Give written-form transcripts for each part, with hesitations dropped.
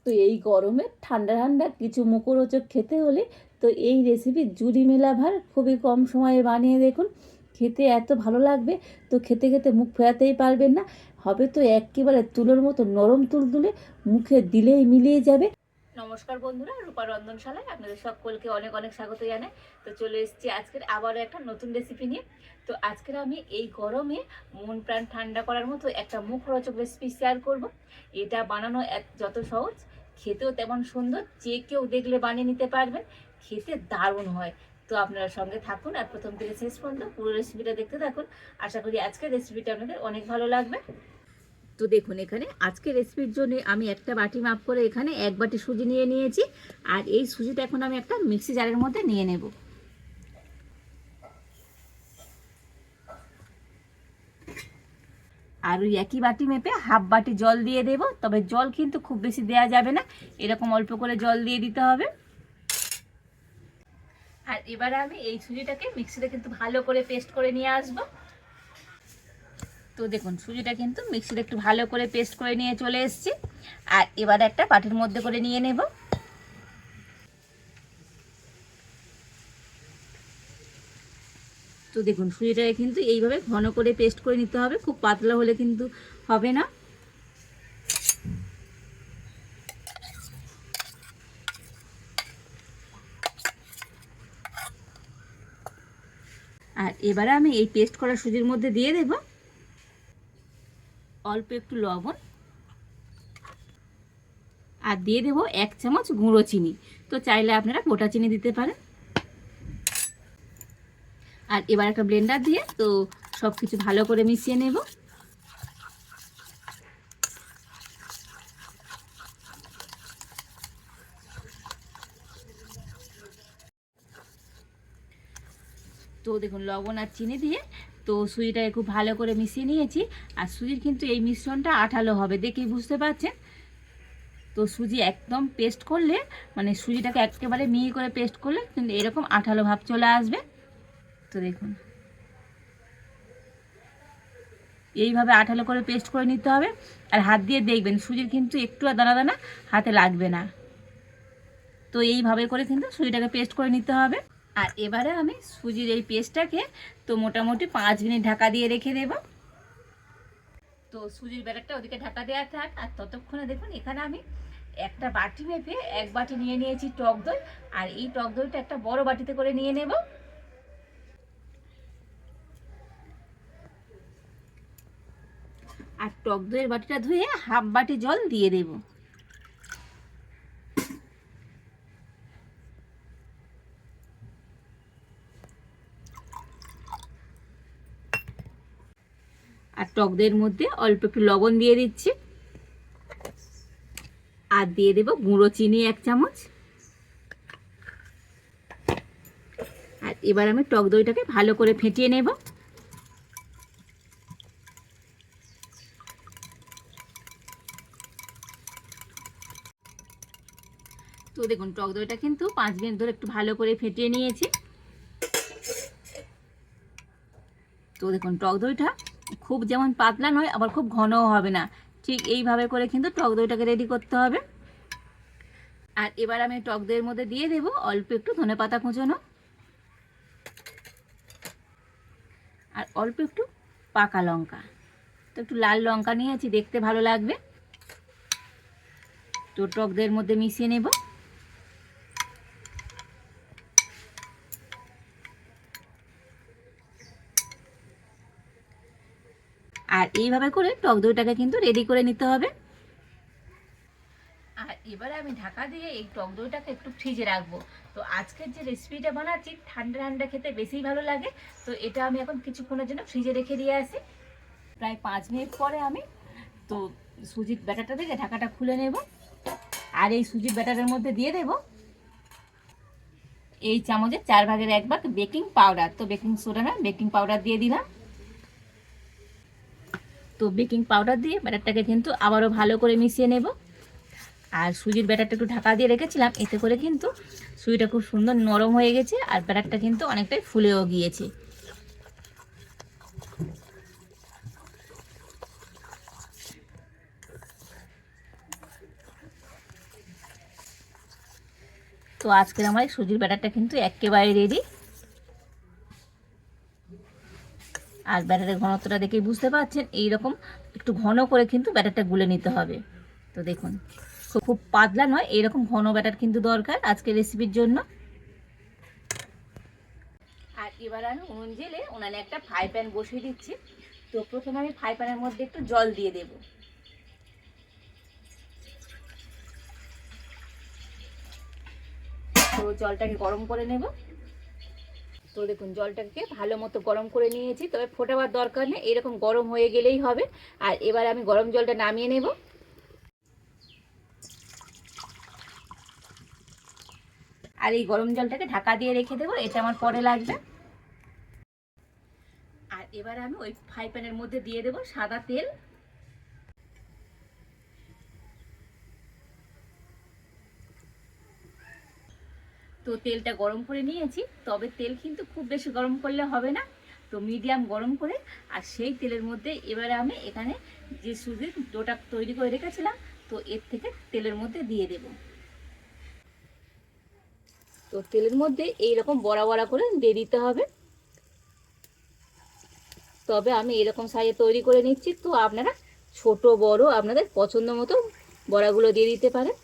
তো এই গরমে ঠান্ডা ঠান্ডা কিছু মুখরোচক খেতে হলে তো এই রেসিপি জুড়ি মেলা ভার খুবই কম সময়ে বানিয়ে দেখুন, খেতে এত ভালো লাগবে। তো খেতে খেতে মুখ ফেরাতেই পারবেন না, হবে তো একেবারে তুলোর মতো নরম তুলতুলে, মুখে দিলেই মিলিয়ে যাবে। নমস্কার বন্ধুরা, রূপা রন্ধনশালায় আপনাদের সকলকে অনেক অনেক স্বাগত জানাই। তো চলে এসেছি আজকের আবারও একটা নতুন রেসিপি নিয়ে। তো আজকের আমি এই গরমে মন প্রাণ ঠান্ডা করার মতো একটা মুখরোচক রেসিপি শেয়ার করব। এটা বানানো যত সহজ, খেতেও তেমন সুন্দর, যে কেউ দেখলে বানিয়ে নিতে পারবেন, খেতে দারুণ হয়। তো আপনারা সঙ্গে থাকুন আর প্রথম থেকে শেষ পর্যন্ত পুরো রেসিপিটা দেখতে থাকুন। আশা করি আজকের রেসিপিটা আপনাদের অনেক ভালো লাগবে। তো দেখুন, এখানে আজকে রেসিপির জন্য আমি একটা বাটি মাপ করে এখানে এক বাটি সুজি নিয়ে নিয়েছি। আর এই সুজিটা এখন আমি একটা মিক্সি জারের মধ্যে নিয়ে নেব। আর ওই একই বাটি মেপে হাফ বাটি জল দিয়ে দেব, তবে জল কিন্তু খুব বেশি দেওয়া যাবে না, এরকম অল্প করে জল দিয়ে দিতে হবে। আর এবারে আমি এই সুজিটাকে মিক্সিতে কিন্তু ভালো করে পেস্ট করে নিয়ে আসব। তো দেখুন, সুজিটা কিন্তু মিক্সিতে একটু ভালো করে পেস্ট করে নিয়ে চলে এসেছি। আর এবার একটা বাটির মধ্যে করে নিয়ে নেব। তো দেখুন, সুজিটাকে কিন্তু এইভাবে ঘন করে পেস্ট করে নিতে হবে, খুব পাতলা হলে কিন্তু হবে না। আর এবারে আমি এই পেস্ট করা সুজির মধ্যে দিয়ে দেব অল্প একটু লবণ, আর দিয়ে দেব 1 চামচ গুঁড়ো চিনি। তো চাইলে আপনারা গোটা চিনি দিতে পারেন। আর এবার একটা ব্লেন্ডার দিয়ে তো সব কিছু ভালো করে মিশিয়ে নেব। তো দেখুন, লবণ আর চিনি দিয়ে তো সুজিটাকে খুব ভালো করে মিশিয়ে নিয়েছি। আর সুজির কিন্তু এই মিশ্রণটা আঠালো হবে, দেখেই বুঝতে পারছেন। তো সুজি একদম পেস্ট করলে, মানে সুজিটাকে একেবারে মিহি করে পেস্ট করলে কিন্তু এরকম আঠালো ভাব চলে আসবে। তো দেখুন, এইভাবে আঠালো করে পেস্ট করে নিতে হবে। আর হাত দিয়ে দেখবেন সুজির কিন্তু একটু দানা দানা হাতে লাগবে না। তো এইভাবে করে কিন্তু সুজিটাকে পেস্ট করে নিতে হবে। আর এবারে আমি সুজির এই পেস্টটাকে তো মোটামুটি 5 মিনিট ঢাকা দিয়ে রেখে দেব। তো সুজির ব্যাটারটা ওদিকে ঢাকা দেওয়া থাক, আর ততক্ষণে দেখুন এখানে আমি একটা বাটি মেপে এক বাটি নিয়ে নিয়েছি টক দই। আর এই টক দইটা একটা বড় বাটিতে করে নিয়ে নেব। আর টক দইয়ের বাটিটা ধুয়ে হাফ বাটি জল দিয়ে দেব। আর টক দইয়ের মধ্যে অল্প একটু লবণ দিয়ে দিচ্ছি। আর দিয়ে দেব গুঁড়ো চিনি 1 চামচ। আর এবার আমি টক দইটাকে ভালো করে ফেটিয়ে নেব। তো দেখুন, টক দইটা কিন্তু 5 মিনিট ধরে একটু ভালো করে ফেটিয়ে নিয়েছি। তো দেখুন, টক দইটা খুব যেমন পাতলা নয়, আবার খুব ঘনও হবে না, ঠিক এইভাবে করে কিন্তু টক দইটাকে রেডি করতে হবে। আর এবার আমি টক দইয়ের মধ্যে দিয়ে দেব অল্প একটু ধনেপাতা কুচোনো, আর অল্প একটু পাকা লঙ্কা। তো একটু লাল লঙ্কা নিয়েছি, দেখতে ভালো লাগবে। তো টক দইয়ের মধ্যে মিশিয়ে নেব। আর এইভাবে করে টক দইটাকে কিন্তু রেডি করে নিতে হবে। আর এবারে আমি ঢাকা দিয়ে এই টক দইটাকে একটু ফ্রিজে রাখবো। তো আজকের যে রেসিপিটা বানাচ্ছি ঠান্ডা ঠান্ডা খেতে বেশিই ভালো লাগে। তো এটা আমি এখন কিছুক্ষণের জন্য ফ্রিজে রেখে দিয়ে আসি। প্রায় 5 মিনিট পরে আমি তো সুজির ব্যাটারটা থেকে ঢাকাটা খুলে নেব। আর এই সুজির ব্যাটারের মধ্যে দিয়ে দেব এই চামচের 4 ভাগের 1 ভাগ বেকিং পাউডার। তো বেকিং সোডা না, বেকিং পাউডার দিয়ে দিলাম। তো বেকিং পাউডার দিয়ে ব্যাটারটাকে কিন্তু আবারও ভালো করে মিশিয়ে নেব। আর সুজির ব্যাটারটা একটু ঢাকা দিয়ে রেখেছিলাম, এতে করে কিন্তু সুজিটা খুব সুন্দর নরম হয়ে গেছে, আর ব্যাটারটা কিন্তু অনেকটাই ফুলেও গিয়েছে। তো আজকের আমার এই সুজির ব্যাটারটা কিন্তু একেবারে রেডি। আর ব্যাটারের ঘনত্বটা দেখেই বুঝতে পারছেন, এইরকম একটু ঘন করে কিন্তু ব্যাটারটা গুলে নিতে হবে। তো দেখুন, খুব পাতলা নয়, এইরকম ঘন ব্যাটার কিন্তু দরকার আজকের রেসিপির জন্য। আর এবার আমি উনুন জেলে উনানে একটা ফ্রাই প্যান বসিয়ে দিচ্ছি। তো প্রথমে আমি ফ্রাই প্যানের মধ্যে একটু জল দিয়ে দেব। তো জলটাকে গরম করে নেব। তো দেখুন, জলটাকে ভালো মতো গরম করে নিয়েছি, তবে ফোটাবার দরকার নেই, এরকম গরম হয়ে গেলেই হবে। আর এবার আমি গরম জলটা নামিয়ে নেব। আর এই গরম জলটাকে ঢাকা দিয়ে রেখে দেবো, এটা আমার পরে লাগবে। আর এবার আমি ওই ফ্রাই প্যানের মধ্যে দিয়ে দেবো সাদা তেল। তো তেলটা গরম করে নিয়েছি, তবে তেল কিন্তু খুব বেশি গরম করলে হবে না, তো মিডিয়াম গরম করে। আর সেই তেলের মধ্যে এবারে আমি এখানে যে সুজির ডোটা তৈরি করে রেখেছিলাম, তো এর থেকে তেলের মধ্যে দিয়ে দেব। তো তেলের মধ্যে এইরকম বড়া বড়া করে দিয়ে দিতে হবে। তবে আমি এরকম সাইজে তৈরি করে নিচ্ছি, তো আপনারা ছোট বড় আপনাদের পছন্দ মতো বড়াগুলো দিয়ে দিতে পারেন।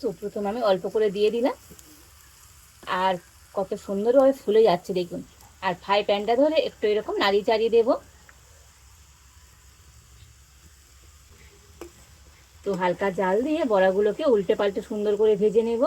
তো প্রথমে আমি অল্প করে দিয়ে দিলাম, আর কত সুন্দরভাবে ফুলে যাচ্ছে দেখুন। আর ফ্রাই প্যানটা ধরে একটু এরকম নাড়িয়ে চাড়িয়ে দেবো। তো হালকা জাল দিয়ে বড়াগুলোকে উল্টে পাল্টে সুন্দর করে ভেজে নেব।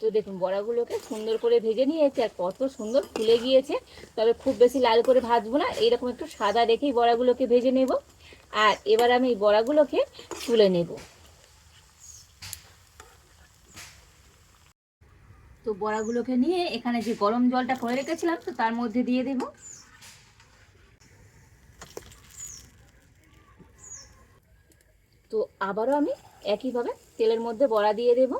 তো দেখুন, বড়াগুলোকে সুন্দর করে ভেজে নিয়েছে আর কত সুন্দর ফুলে গিয়েছে। তবে খুব বেশি লাল করে ভাজবো না, এইরকম একটু সাদা রেখেই বড়াগুলোকে ভেজে নেব। আর এবার আমি এই বড়াগুলোকে তুলে নেব। তো বড়াগুলোকে নিয়ে এখানে যে গরম জলটা করে রেখেছিলাম, তো তার মধ্যে দিয়ে দেব। তো আবারও আমি একইভাবে তেলের মধ্যে বড়া দিয়ে দেব।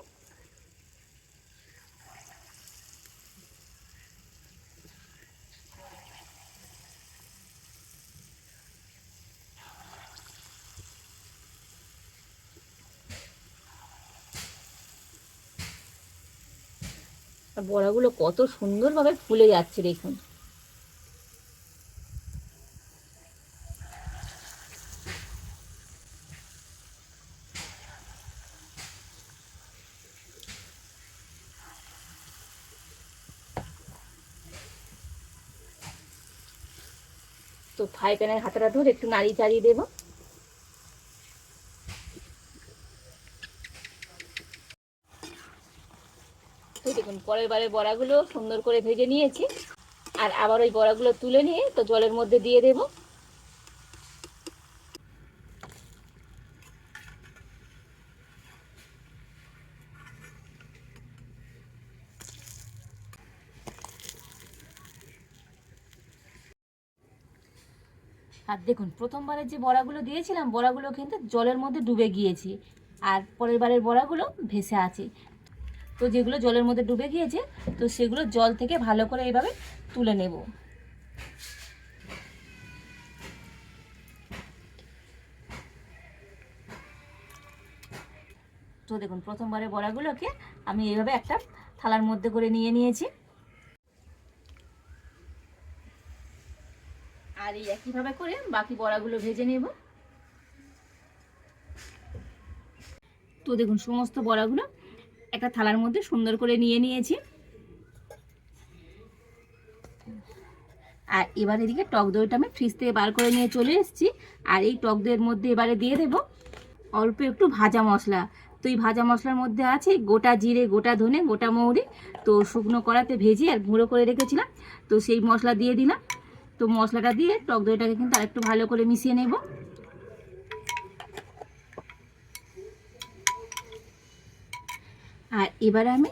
আর বড়াগুলো কত সুন্দরভাবে ফুলে যাচ্ছে দেখুন। তো ফ্রাই প্যানের হাতাটা ধরে একটু নাড়িয়ে চাড়িয়ে দেবো। তো দেখুন, পরের বারে বড়াগুলো সুন্দর করে ভেজে নিয়েছি। আর আবার ওই বড়াগুলো তুলে নিয়ে তো জলের মধ্যে দিয়ে দেব। আর দেখুন, প্রথমবারের যে বড়াগুলো দিয়েছিলাম, বড়াগুলো কিন্তু জলের মধ্যে ডুবে গিয়েছে, আর পরের বারের বড়াগুলো ভেসে আছে। তো যেগুলো জলের মধ্যে ডুবে গিয়েছে, তো সেগুলো জল থেকে ভালো করে এইভাবে তুলে নেব। তো দেখুন, প্রথমবারের বড়াগুলোকে আমি এইভাবে একটা থালার মধ্যে করে নিয়ে নিয়েছি। আর এই একইভাবে করে বাকি বড়াগুলো ভেজে নেব। তো দেখুন, সমস্ত বড়াগুলো একটা থালার মধ্যে সুন্দর করে নিয়ে নিয়েছি। আর এবার এদিকে টক দইটা আমি ফ্রিজ থেকে বার করে নিয়ে চলে এসেছি। আর এই টক দইয়ের মধ্যে এবারে দিয়ে দেব অল্প একটু ভাজা মশলা। তো এই ভাজা মশলার মধ্যে আছে গোটা জিরে, গোটা ধনে, গোটা মৌরি। তো শুকনো কড়াতে ভেজে আর গুঁড়ো করে রেখেছিলাম, তো সেই মশলা দিয়ে দিলাম। তো মশলাটা দিয়ে টক দইটাকে কিন্তু আরেকটু ভালো করে মিশিয়ে নেব। আর এবার আমি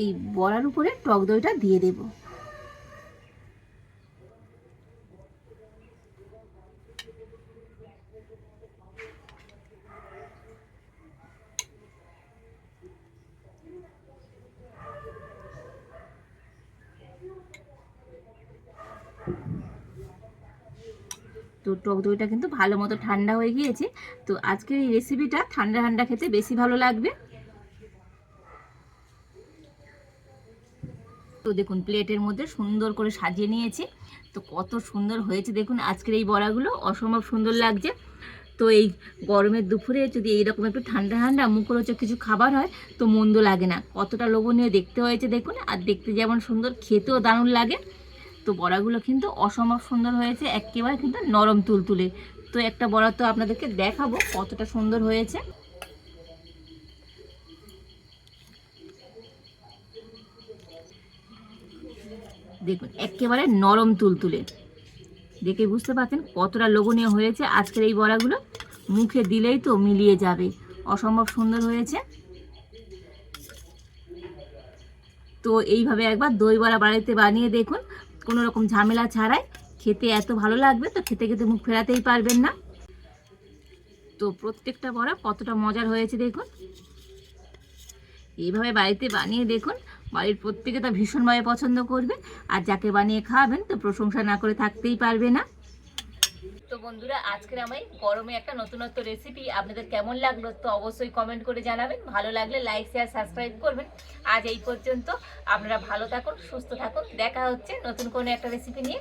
এই বড়ার উপরে টক দইটা দিয়ে দেব। তো টক দইটা কিন্তু ভালো মতো ঠান্ডা হয়ে গিয়েছে। তো আজকের এই রেসিপিটা ঠান্ডা ঠান্ডা খেতে বেশি ভালো লাগবে। তো দেখুন প্লেটের মধ্যে সুন্দর করে সাজিয়ে নিয়েছি। তো কত সুন্দর হয়েছে দেখুন আজকের এই বড়াগুলো, অসম্ভব সুন্দর লাগছে। তো এই গরমের দুপুরে যদি এইরকম একটু ঠান্ডা ঠান্ডা মুখরোচক কিছু খাবার হয় তো মন্দ লাগে না। কতটা লোভনীয় দেখতে হয়েছে দেখুন, আর দেখতে যেমন সুন্দর খেতেও দারুণ লাগে। তো বড়াগুলো কিন্তু অসম্ভব সুন্দর হয়েছে, একেবারে কিন্তু নরম তুলতুলে। তো একটা বড়া তো আপনাদেরকে দেখাবো কতটা সুন্দর হয়েছে। দেখুন একেবারে নরম তুলতুলে, দেখে বুঝতে পারছেন কতটা লোভনীয় হয়েছে আজকের এই বড়াগুলো। মুখে দিলেই তো মিলিয়ে যাবে, অসম্ভব সুন্দর হয়েছে। তো এইভাবে একবার দই বড়া বাড়িতে বানিয়ে দেখুন, কোনো রকম ঝামেলা ছাড়াই। খেতে এত ভালো লাগবে তো খেতে খেতে মুখ ফেরাতেই পারবেন না। তো প্রত্যেকটা বড়া কতটা মজার হয়েছে দেখুন। এইভাবে বাড়িতে বানিয়ে দেখুন, বাড়ির প্রত্যেকে তো ভীষণভাবে পছন্দ করবে। আর যাকে বানিয়ে খাওয়াবেন তো প্রশংসা না করে থাকতেই পারবে না। তো বন্ধুরা আজকের আমার গরমে একটা নতুনত্ব রেসিপি আপনাদের কেমন লাগলো তো অবশ্যই কমেন্ট করে জানাবেন। ভালো লাগলে লাইক শেয়ার সাবস্ক্রাইব করবেন। আজ এই পর্যন্ত, আপনারা ভালো থাকুন, সুস্থ থাকুন। দেখা হচ্ছে নতুন কোনো একটা রেসিপি নিয়ে।